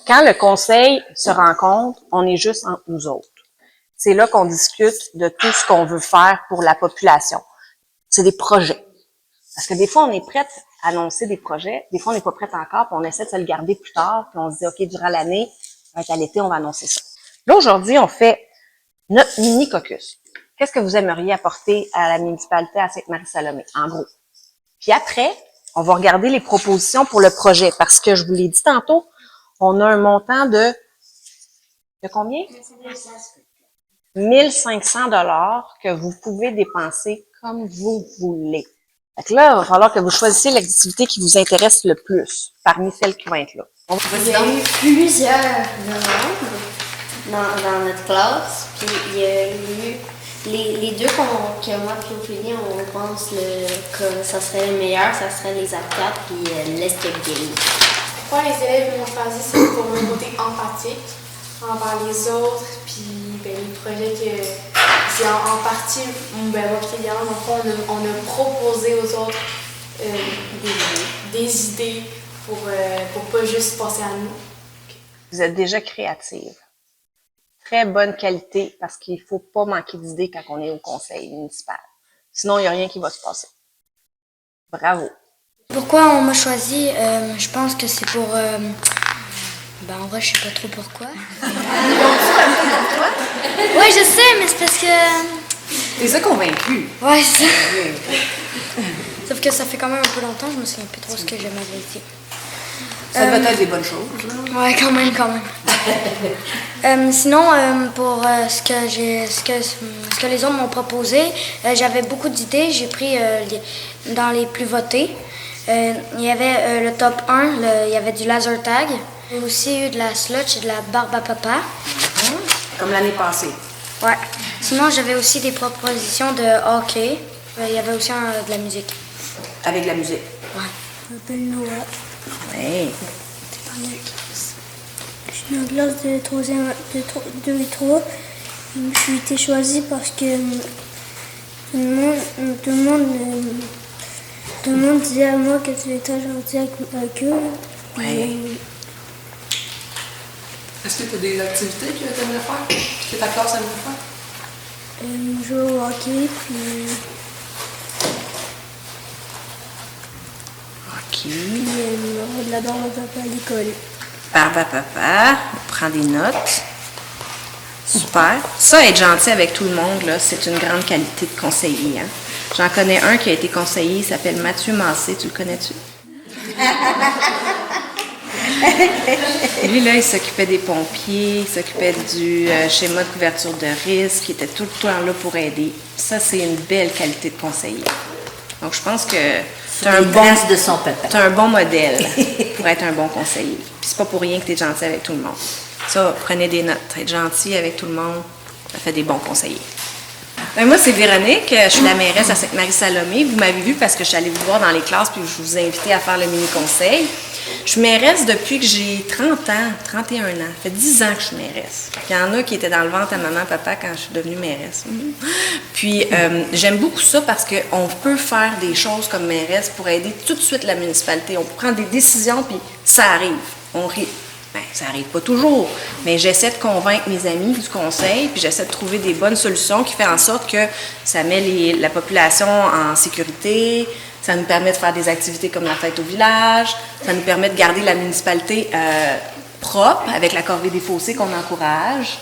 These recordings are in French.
Quand le conseil se rencontre, on est juste entre nous autres. C'est là qu'on discute de tout ce qu'on veut faire pour la population. C'est des projets. Parce que des fois, on est prête à annoncer des projets, des fois, on n'est pas prête encore, puis on essaie de se le garder plus tard, puis on se dit, OK, durant l'année, à l'été, on va annoncer ça. Là, aujourd'hui, on fait notre mini-caucus. Qu'est-ce que vous aimeriez apporter à la municipalité à Sainte-Marie-Salomé, en gros? Puis après, on va regarder les propositions pour le projet, parce que je vous l'ai dit tantôt, on a un montant de combien? 1500 $ que vous pouvez dépenser comme vous voulez. Fait que là, il va falloir que vous choisissiez l'activité qui vous intéresse le plus parmi celles qui vont être là. Il y a eu plusieurs demandes dans notre classe, puis il y a eu les deux que moi et Ophélie, on pense que ça serait le meilleur, ça serait les arcades puis l'escape game. Pourquoi les élèves m'ont choisi, c'est pour mon côté empathique envers les autres, puis les projets que c'est en partie, moi et Yann, on a proposé aux autres des idées pour pas juste passer à nous. Vous êtes déjà créative. Très bonne qualité parce qu'il faut pas manquer d'idées quand on est au conseil municipal. Sinon, il n'y a rien qui va se passer. Bravo. Pourquoi on m'a choisi? Je pense que c'est pour... en vrai, je sais pas trop pourquoi. Oui, je sais, mais c'est parce que... T'es ça convaincu? Ouais, c'est ça. Sauf que ça fait quand même un peu longtemps, je me souviens plus trop ce que je m'avais dit. Ça devait être des bonnes choses, là. Ouais, quand même. Sinon, pour ce que les autres m'ont proposé, j'avais beaucoup d'idées. J'ai pris dans les plus votés. Il y avait le top 1, il y avait du laser tag. J'ai aussi eu de la slotch et de la barbe à papa. Comme l'année passée. Ouais. Sinon, j'avais aussi des propositions de hockey. Il y avait aussi de la musique. Avec la musique. Ouais. Je m'appelle Noah. Oui. Je suis en classe de 3e, de 2 et 3. Je suis été choisie parce que tout le monde disait à moi que tu étais gentil avec eux. Oui. Est-ce que tu as des activités que tu aimerais faire? Que ta classe aimerait faire? Jouer au hockey, puis OK. de la barbe à papa à l'école. Barbe à papa, on prend des notes. Super. Ça, être gentil avec tout le monde, là, c'est une grande qualité de conseiller. Hein? J'en connais un qui a été conseiller, il s'appelle Mathieu Massé. Tu le connais-tu? Lui, là, il s'occupait des pompiers, il s'occupait du schéma de couverture de risque, il était tout le temps là pour aider. Ça, c'est une belle qualité de conseiller. Donc, je pense que tu as un bon modèle pour être un bon conseiller. Puis c'est pas pour rien que tu es gentil avec tout le monde. Ça, prenez des notes. Être gentil avec tout le monde, ça fait des bons conseillers. Ben moi, c'est Véronique. Je suis la mairesse à Sainte-Marie-Salomé. Vous m'avez vu parce que je suis allée vous voir dans les classes puis je vous ai invité à faire le mini-conseil. Je suis mairesse depuis que j'ai 30 ans, 31 ans. Ça fait 10 ans que je suis mairesse. Il y en a qui étaient dans le ventre à maman, papa quand je suis devenue mairesse. Puis, j'aime beaucoup ça parce qu'on peut faire des choses comme mairesse pour aider tout de suite la municipalité. On peut prendre des décisions puis ça arrive. On rit. Ben, ça n'arrive pas toujours, mais j'essaie de convaincre mes amis du conseil, puis j'essaie de trouver des bonnes solutions qui font en sorte que ça met la population en sécurité, ça nous permet de faire des activités comme la fête au village, ça nous permet de garder la municipalité propre avec la corvée des fossés qu'on encourage.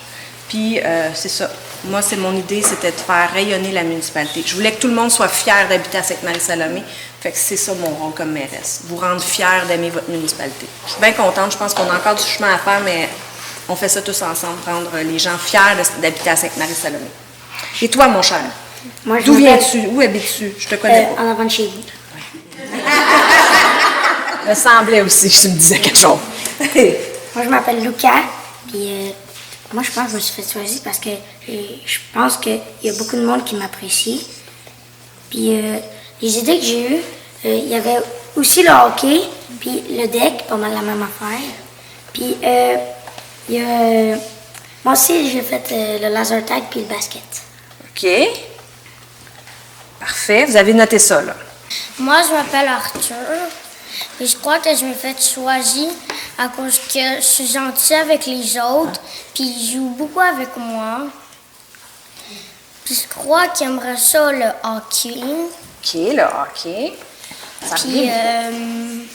Puis c'est ça. Moi, c'est mon idée, c'était de faire rayonner la municipalité. Je voulais que tout le monde soit fier d'habiter à Sainte-Marie-Salomé. Fait que c'est ça mon rôle comme mairesse. Vous rendre fier d'aimer votre municipalité. Je suis bien contente. Je pense qu'on a encore du chemin à faire, mais on fait ça tous ensemble, rendre les gens fiers d'habiter à Sainte-Marie-Salomé. Et toi, mon cher? Moi, D'où viens-tu? Où habites-tu? Je te connais pas. En avant de chez vous. Me semblait aussi que tu me disais quelque chose. Moi, je m'appelle Lucas, puis moi, je pense que je me suis fait choisir parce que je pense qu'il y a beaucoup de monde qui m'apprécie. Puis les idées que j'ai eues, il y avait aussi le hockey, puis le deck, pas mal la même affaire. Puis il y a... moi aussi, j'ai fait le laser tag puis le basket. OK. Parfait. Vous avez noté ça, là. Moi, je m'appelle Arthur. Mais je crois que je me fais choisir à cause que je suis gentille avec les autres, puis ils jouent beaucoup avec moi. Puis je crois qu'ils aimeraient ça, le hockey. OK, le hockey. Ça Puis arrive.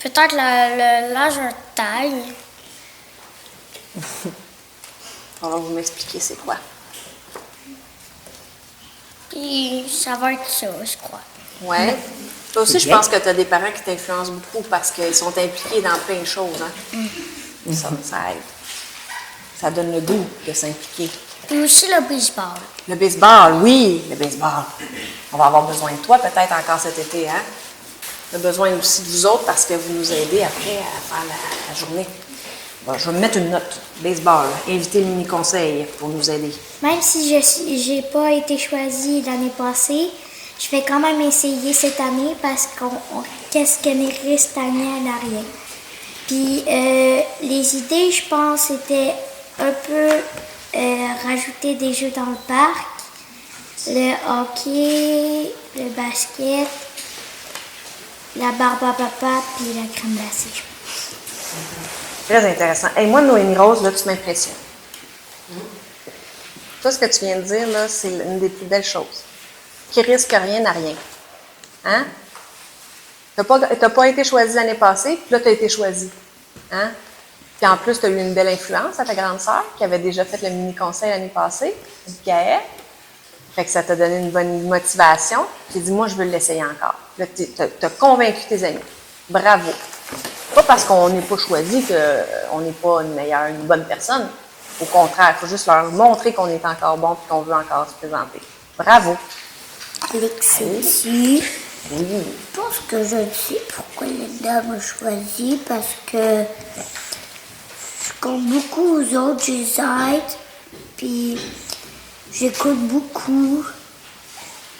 peut-être l'âge de taille. Alors, vous m'expliquer c'est quoi? Puis ça va être ça, je crois. Ouais. Toi aussi, je pense que tu as des parents qui t'influencent beaucoup parce qu'ils sont impliqués dans plein de choses. Hein? Ça aide. Ça donne le goût de s'impliquer. Puis aussi le baseball. Le baseball, oui, le baseball. On va avoir besoin de toi peut-être encore cet été, hein? On a besoin aussi de vous autres parce que vous nous aidez après à faire la journée. Bon, je vais me mettre une note. Baseball. Inviter le mini-conseil pour nous aider. Même si j'ai pas été choisie l'année passée, je vais quand même essayer cette année parce qu'est-ce que risque d'année à rien. Puis les idées, je pense, c'était un peu rajouter des jeux dans le parc, le hockey, le basket, la barbe à papa, puis la crème glacée, je pense. Très intéressant. Et moi, Noémie Rose, là, tu m'impressionnes. Toi, ce que tu viens de dire, là, c'est une des plus belles choses. Qui risque rien n'a rien. Hein? T'as pas été choisi l'année passée, puis là, tu as été choisi. Hein? Puis en plus, tu as eu une belle influence à ta grande sœur, qui avait déjà fait le mini-conseil l'année passée, Gaëlle. Fait que ça t'a donné une bonne motivation. Tu t'es dit, moi, je veux l'essayer encore. Là, tu as convaincu tes amis. Bravo. Pas parce qu'on n'est pas choisi qu'on n'est pas une bonne personne. Au contraire, il faut juste leur montrer qu'on est encore bon et qu'on veut encore se présenter. Bravo. Alexis, Oui. je pense que je sais pourquoi les dames m'ont choisi, parce que je compte beaucoup aux autres, je les aide, puis j'écoute beaucoup.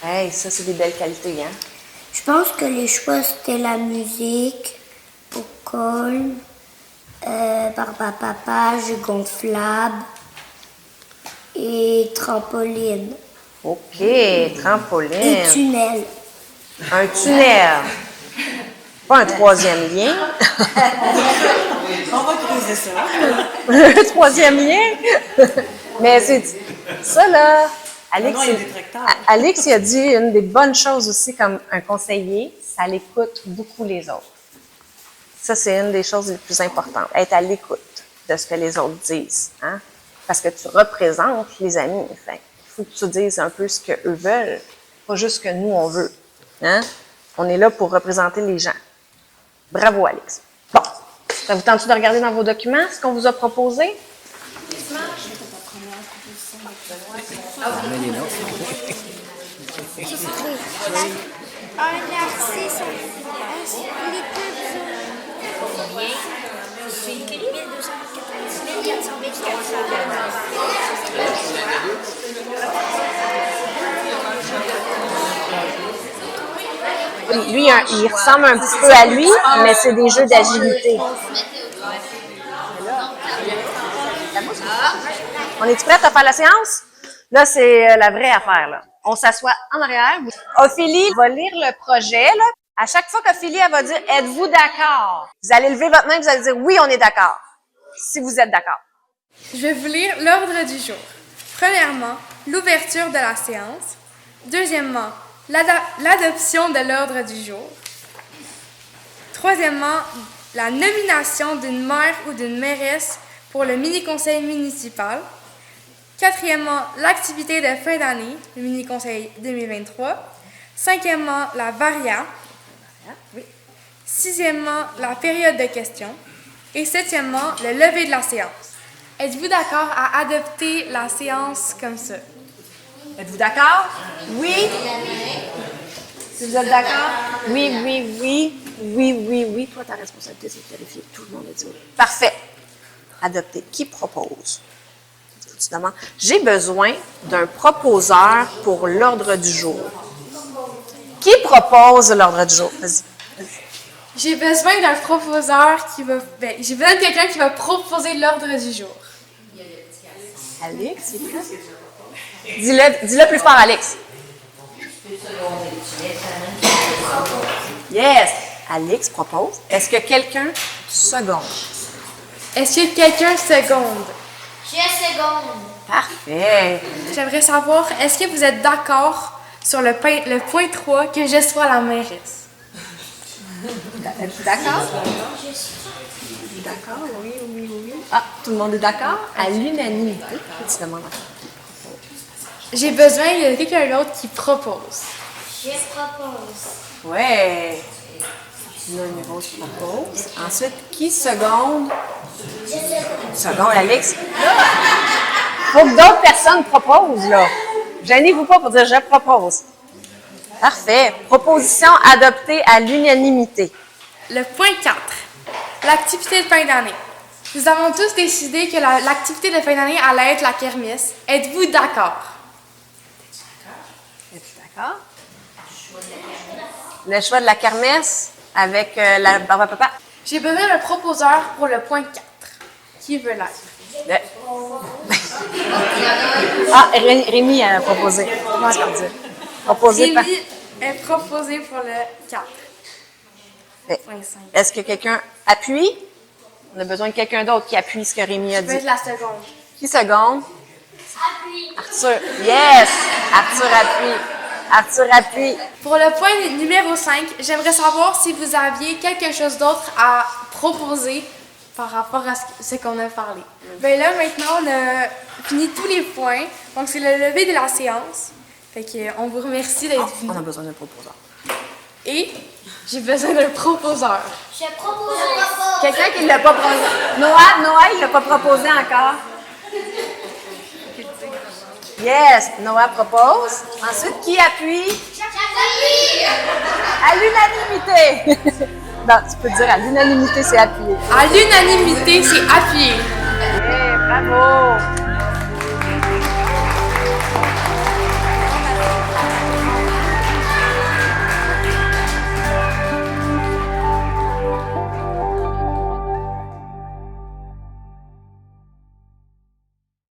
Hey, ça, c'est des belles qualités, hein? Je pense que les choix, c'était la musique, Pocol, barbe à papa, jeu gonflable et trampoline. OK, Et trampoline. tunnel. Un tunnel. Pas un troisième lien. On va creuser ça. Un troisième lien. Mais c'est ça, là. Alex, Non, il y a des tracteurs. Alex, il a dit une des bonnes choses aussi comme un conseiller, ça l'écoute beaucoup les autres. Ça, c'est une des choses les plus importantes, être à l'écoute de ce que les autres disent. Hein? Parce que tu représentes les amis. Fait. Il faut que tu dises un peu ce qu'eux veulent, pas juste ce que nous, on veut. Hein? On est là pour représenter les gens. Bravo, Alex. Bon, ça vous tente de regarder dans vos documents ce qu'on vous a proposé? Un narcisse, Lui, il ressemble un petit peu à lui, mais c'est des jeux d'agilité. On est prête à faire la séance? Là, c'est la vraie affaire. Là. On s'assoit en arrière. Ophélie va lire le projet. Là. À chaque fois qu'Ophélie elle va dire « Êtes-vous d'accord? » Vous allez lever votre main et vous allez dire « Oui, on est d'accord. » Si vous êtes d'accord. Je vais vous lire l'ordre du jour. Premièrement, l'ouverture de la séance. Deuxièmement, l'adoption de l'ordre du jour. Troisièmement, la nomination d'une maire ou d'une mairesse pour le mini-conseil municipal. Quatrièmement, l'activité de fin d'année, le mini-conseil 2023. Cinquièmement, la varia. Sixièmement, la période de questions. Et septièmement, le lever de la séance. Êtes-vous d'accord à adopter la séance comme ça? Êtes-vous d'accord? Oui? Si vous êtes d'accord? Oui, oui, oui. Oui, oui, oui. Toi, ta responsabilité, c'est de vérifier que tout le monde a dit oui. Parfait. Adopter. Qui propose? Tu demandes. J'ai besoin d'un proposeur pour l'ordre du jour. Qui propose l'ordre du jour? Vas-y. J'ai besoin d'un proposeur qui va... j'ai besoin de quelqu'un qui va proposer l'ordre du jour. Alex, c'est quoi? Dis-le plus fort, Alex. Yes! Alix propose. Est-ce que quelqu'un seconde? Est-ce que quelqu'un seconde? Je seconde. Parfait. J'aimerais savoir, est-ce que vous êtes d'accord sur le point 3 que je sois la mairesse? Êtes-vous d'accord? D'accord, oui. Ah, tout le monde est d'accord? À l'unanimité. Tu demandes J'ai besoin de quelqu'un d'autre qui propose. Je propose. ouais. Là, Rose propose. Ensuite, qui seconde? Seconde, Alix. Faut que d'autres personnes proposent, là. Gênez-vous pas pour dire « je propose ». Parfait. Proposition adoptée à l'unanimité. Le point 4, l'activité de fin d'année. Nous avons tous décidé que l'activité de fin d'année allait être la kermesse. Êtes-vous d'accord? Êtes-vous d'accord? Le choix de la kermesse avec la barbe à papa. J'ai besoin d'un proposeur pour le point 4. Qui veut l'être? Ah, Rémi a proposé. Proposé par... Rémi est proposé pour le 4. Est-ce que quelqu'un appuie? On a besoin de quelqu'un d'autre qui appuie ce que Rémi a Je vais dit. être la seconde. Qui seconde? Arthur. Yes! Arthur appuie. Pour le point numéro 5, j'aimerais savoir si vous aviez quelque chose d'autre à proposer par rapport à ce qu'on a parlé. Bien là, maintenant, on a fini tous les points. Donc, c'est le lever de la séance. Fait que, on vous remercie d'être On venus. a besoin d'un proposeur. Et j'ai besoin d'un proposeur. Je propose. Quelqu'un qui ne l'a pas proposé. Noah, il ne l'a pas proposé encore. Yes, Noah propose. Ensuite, qui appuie? À l'unanimité. Non, tu peux dire à l'unanimité, c'est appuyé. À l'unanimité, c'est appuyé. Yeah, bravo.